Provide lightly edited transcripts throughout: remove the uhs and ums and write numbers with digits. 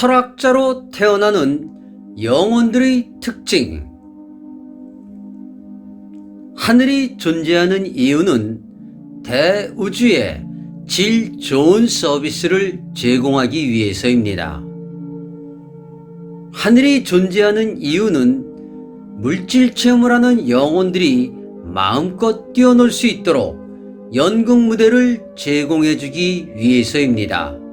철학자로 태어나는 영혼들의 특징. 하늘이 존재하는 이유는 대우주에 질 좋은 서비스를 제공하기 위해서입니다. 하늘이 존재하는 이유는 물질 체험을 하는 영혼들이 마음껏 뛰어놀 수 있도록 연극 무대를 제공해주기 위해서입니다.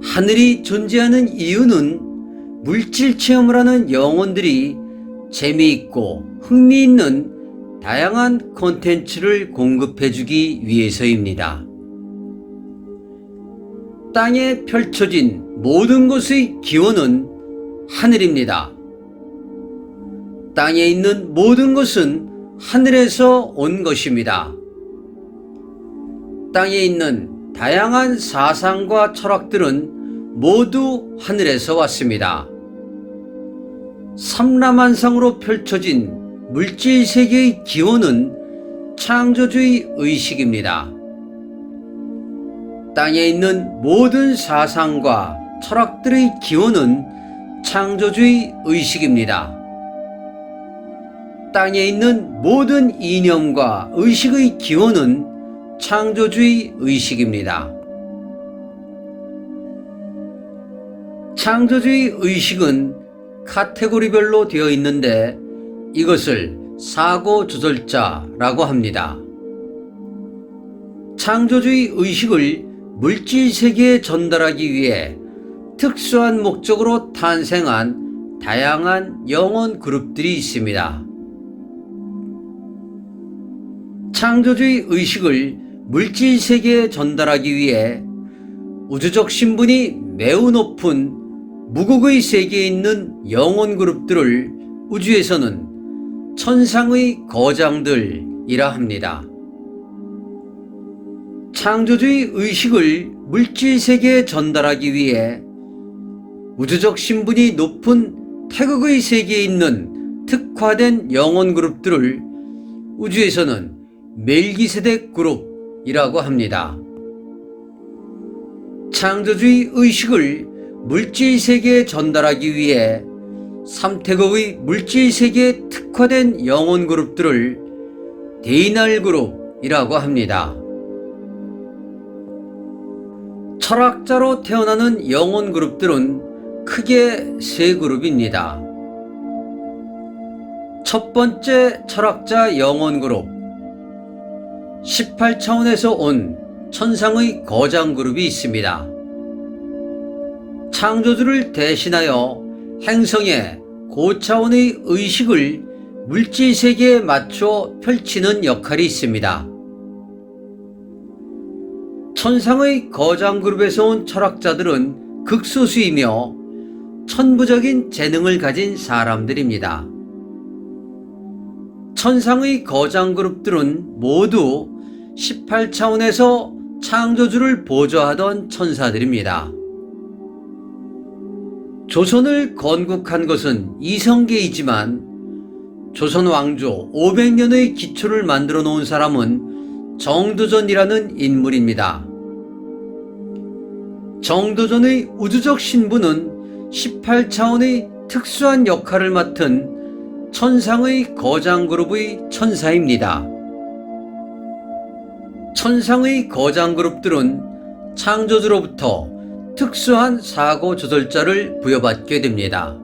하늘이 존재하는 이유는 물질 체험을 하는 영혼들이 재미있고 흥미있는 다양한 콘텐츠를 공급해주기 위해서입니다. 땅에 펼쳐진 모든 것의 기원은 하늘입니다. 땅에 있는 모든 것은 하늘에서 온 것입니다. 땅에 있는 다양한 사상과 철학들은 모두 하늘에서 왔습니다. 삼라만상으로 펼쳐진 물질 세계의 기원은 창조주의 의식입니다. 땅에 있는 모든 사상과 철학들의 기원은 창조주의 의식입니다. 땅에 있는 모든 이념과 의식의 기원은 창조주의 의식입니다. 창조주의 의식은 카테고리별로 되어 있는데 이것을 사고조절자라고 합니다. 창조주의 의식을 물질 세계에 전달하기 위해 특수한 목적으로 탄생한 다양한 영혼 그룹들이 있습니다. 창조주의 의식을 물질 세계에 전달하기 위해 우주적 신분이 매우 높은 무국의 세계에 있는 영혼 그룹들을 우주에서는 천상의 거장들이라 합니다. 창조주의 의식을 물질 세계에 전달하기 위해 우주적 신분이 높은 태극의 세계에 있는 특화된 영혼 그룹들을 우주에서는 멜기세덱 그룹이라고 합니다. 창조주의 의식을 물질 세계에 전달하기 위해 삼태극의 물질 세계에 특화된 영혼 그룹들을 데이날 그룹이라고 합니다. 철학자로 태어나는 영혼 그룹들은 크게 세 그룹입니다. 첫 번째 철학자 영혼 그룹. 18차원에서 온 천상의 거장 그룹이 있습니다. 창조주를 대신하여 행성의 고차원의 의식을 물질 세계에 맞춰 펼치는 역할이 있습니다. 천상의 거장 그룹에서 온 철학자들은 극소수이며 천부적인 재능을 가진 사람들입니다. 천상의 거장 그룹들은 모두 18차원에서 창조주를 보좌하던 천사들입니다. 조선을 건국한 것은 이성계이지만 조선 왕조 500년의 기초를 만들어 놓은 사람은 정도전이라는 인물입니다. 정도전의 우주적 신분은 18차원의 특수한 역할을 맡은 천상의 거장 그룹의 천사입니다. 천상의 거장 그룹들은 창조주로부터 특수한 사고 조절자를 부여받게 됩니다.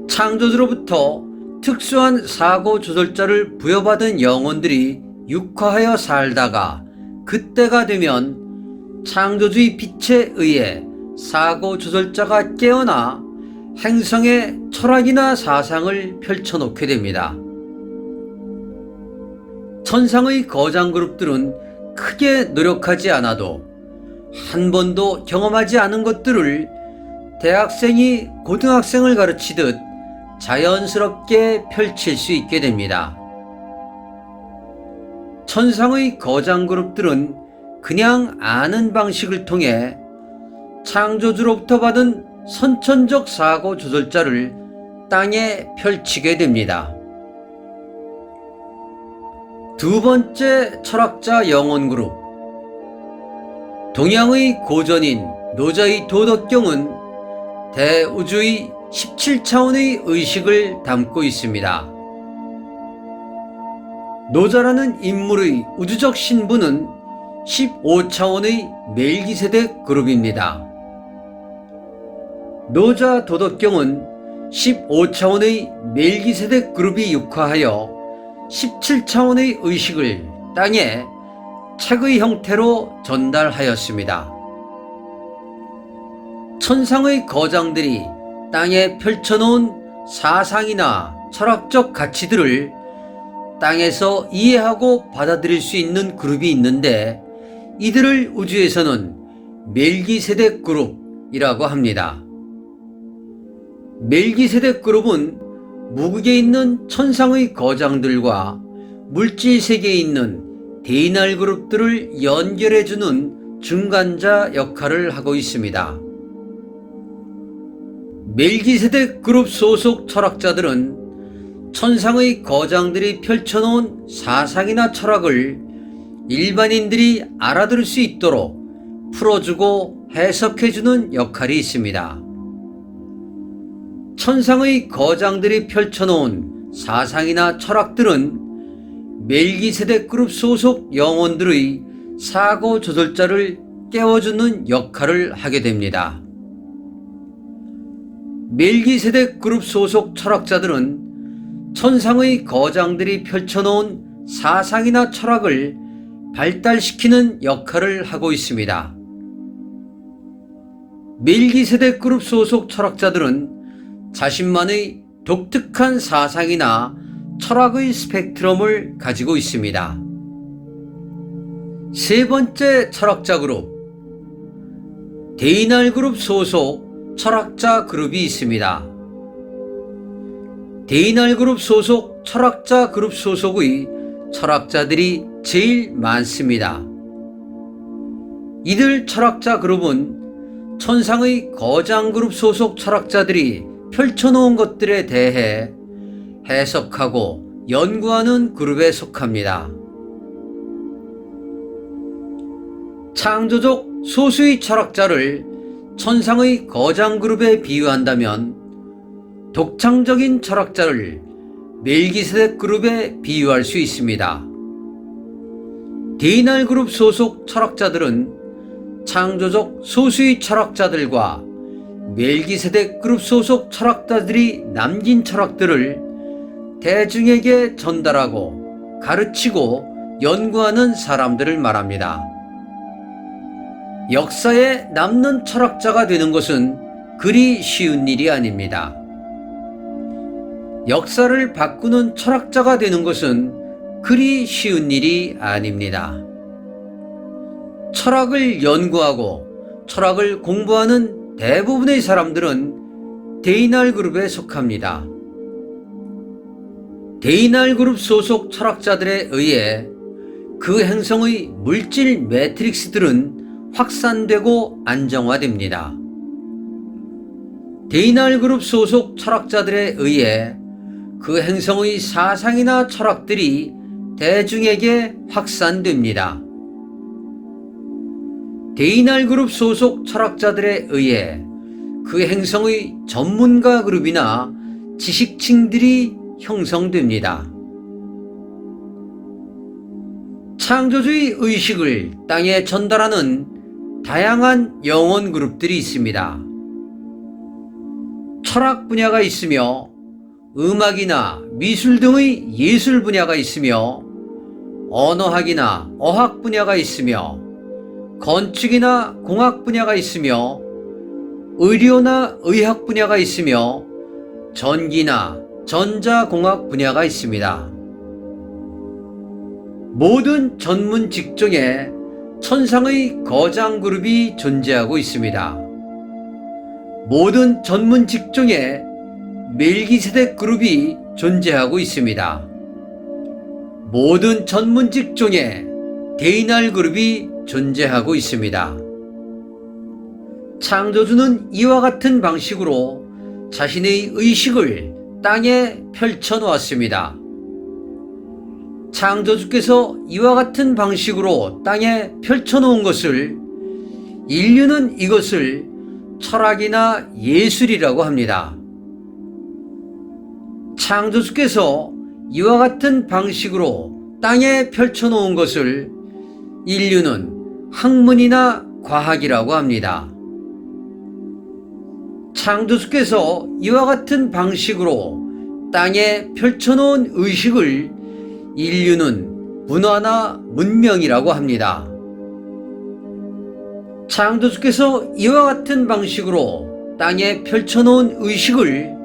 창조주로부터 특수한 사고 조절자를 부여받은 영혼들이 육화하여 살다가 그때가 되면 창조주의 빛에 의해 사고 조절자가 깨어나 행성의 철학이나 사상을 펼쳐놓게 됩니다. 천상의 거장 그룹들은 크게 노력하지 않아도 한 번도 경험하지 않은 것들을 대학생이 고등학생을 가르치듯 자연스럽게 펼칠 수 있게 됩니다. 천상의 거장 그룹들은 그냥 아는 방식을 통해 창조주로부터 받은 선천적 사고 조절자를 땅에 펼치게 됩니다. 두 번째 철학자 영혼 그룹. 동양의 고전인 노자의 도덕경은 대우주의 17차원의 의식을 담고 있습니다. 노자라는 인물의 우주적 신분은 15차원의 멜기세덱 그룹입니다. 노자 도덕경은 15차원의 멜기세덱 그룹이 육화하여 17차원의 의식을 땅에 책의 형태로 전달하였습니다. 천상의 거장들이 땅에 펼쳐놓은 사상이나 철학적 가치들을 땅에서 이해하고 받아들일 수 있는 그룹이 있는데 이들을 우주에서는 멜기세덱 그룹이라고 합니다. 멜기세덱 그룹은 무극에 있는 천상의 거장들과 물질 세계에 있는 데이날 그룹들을 연결해주는 중간자 역할을 하고 있습니다. 멜기세덱 그룹 소속 철학자들은 천상의 거장들이 펼쳐놓은 사상이나 철학을 일반인들이 알아들을 수 있도록 풀어주고 해석해주는 역할이 있습니다. 천상의 거장들이 펼쳐놓은 사상이나 철학들은 멜기세덱 그룹 소속 영혼들의 사고 조절자를 깨워주는 역할을 하게 됩니다. 멜기세덱 그룹 소속 철학자들은 천상의 거장들이 펼쳐놓은 사상이나 철학을 발달시키는 역할을 하고 있습니다. 멜기세덱 그룹 소속 철학자들은 자신만의 독특한 사상이나 철학의 스펙트럼을 가지고 있습니다. 세 번째 철학자 그룹, 데이날 그룹 소속 철학자 그룹이 있습니다. 데이날 그룹 소속 철학자 그룹 소속의 철학자들이 제일 많습니다. 이들 철학자 그룹은 천상의 거장 그룹 소속 철학자들이 펼쳐놓은 것들에 대해 해석하고 연구하는 그룹에 속합니다. 창조적 소수의 철학자를 천상의 거장 그룹에 비유한다면 독창적인 철학자를 멜기세덱 그룹에 비유할 수 있습니다. 데이날 그룹 소속 철학자들은 창조적 소수의 철학자들과 멜기세덱 그룹 소속 철학자들이 남긴 철학들을 대중에게 전달하고 가르치고 연구하는 사람들을 말합니다. 역사에 남는 철학자가 되는 것은 그리 쉬운 일이 아닙니다. 역사를 바꾸는 철학자가 되는 것은 그리 쉬운 일이 아닙니다. 철학을 연구하고 철학을 공부하는 대부분의 사람들은 데이날 그룹에 속합니다. 데이날 그룹 소속 철학자들에 의해 그 행성의 물질 매트릭스들은 확산되고 안정화됩니다. 데이날 그룹 소속 철학자들에 의해 그 행성의 사상이나 철학들이 대중에게 확산됩니다. 데이날 그룹 소속 철학자들에 의해 그 행성의 전문가 그룹이나 지식층들이 형성됩니다. 창조주의 의식을 땅에 전달하는 다양한 영혼 그룹들이 있습니다. 철학 분야가 있으며 음악이나 미술 등의 예술 분야가 있으며 언어학이나 어학 분야가 있으며 건축이나 공학 분야가 있으며 의료나 의학 분야가 있으며 전기나 전자공학 분야가 있습니다. 모든 전문 직종에 천상의 거장 그룹이 존재하고 있습니다. 모든 전문 직종에 멜기세덱 그룹이 존재하고 있습니다. 모든 전문 직종에 데이날 그룹이 존재하고 있습니다. 창조주는 이와 같은 방식으로 자신의 의식을 땅에 펼쳐 놓았습니다. 창조주께서 이와 같은 방식으로 땅에 펼쳐 놓은 것을 인류는 이것을 철학이나 예술이라고 합니다. 창조주께서 이와 같은 방식으로 땅에 펼쳐놓은 것을 인류는 학문이나 과학이라고 합니다. 창조주께서 이와 같은 방식으로 땅에 펼쳐놓은 의식을 인류는 문화나 문명이라고 합니다. 창조주께서 이와 같은 방식으로 땅에 펼쳐놓은 의식을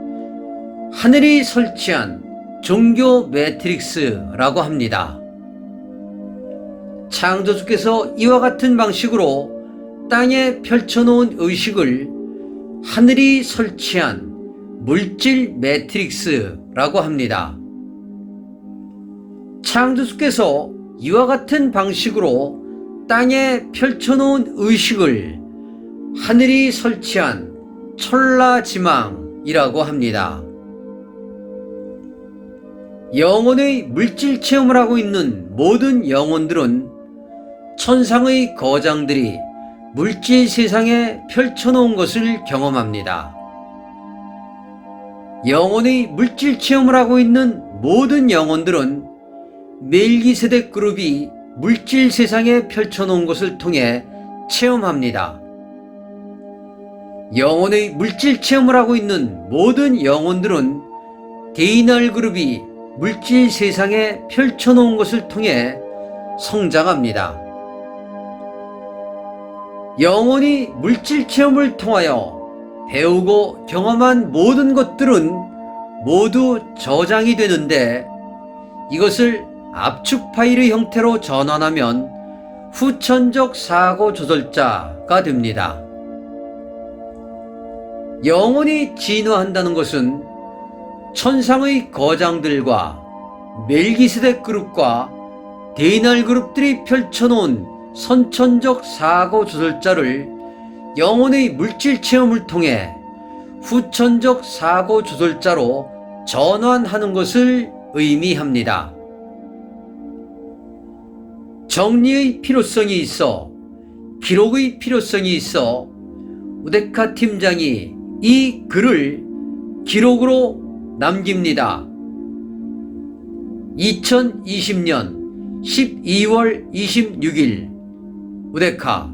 하늘이 설치한 종교 매트릭스라고 합니다. 창조주께서 이와 같은 방식으로 땅에 펼쳐놓은 의식을 하늘이 설치한 물질 매트릭스라고 합니다. 창조주께서 이와 같은 방식으로 땅에 펼쳐놓은 의식을 하늘이 설치한 천라지망이라고 합니다. 영혼의 물질 체험을 하고 있는 모든 영혼들은 천상의 거장들이 물질 세상에 펼쳐놓은 것을 경험합니다. 영혼의 물질 체험을 하고 있는 모든 영혼들은 멜기세덱 그룹이 물질 세상에 펼쳐놓은 것을 통해 체험합니다. 영혼의 물질 체험을 하고 있는 모든 영혼들은 데이날 그룹이 물질 세상에 펼쳐놓은 것을 통해 성장합니다. 영혼이 물질 체험을 통하여 배우고 경험한 모든 것들은 모두 저장이 되는데 이것을 압축 파일의 형태로 전환하면 후천적 사고 조절자가 됩니다. 영혼이 진화한다는 것은 천상의 거장들과 멜기세덱 그룹과 데이날 그룹들이 펼쳐놓은 선천적 사고 조절자를 영혼의 물질 체험을 통해 후천적 사고 조절자로 전환하는 것을 의미합니다. 정리의 필요성이 있어 기록의 필요성이 있어 우데카 팀장이 이 글을 기록으로 남깁니다. 2020년 12월 26일 우데카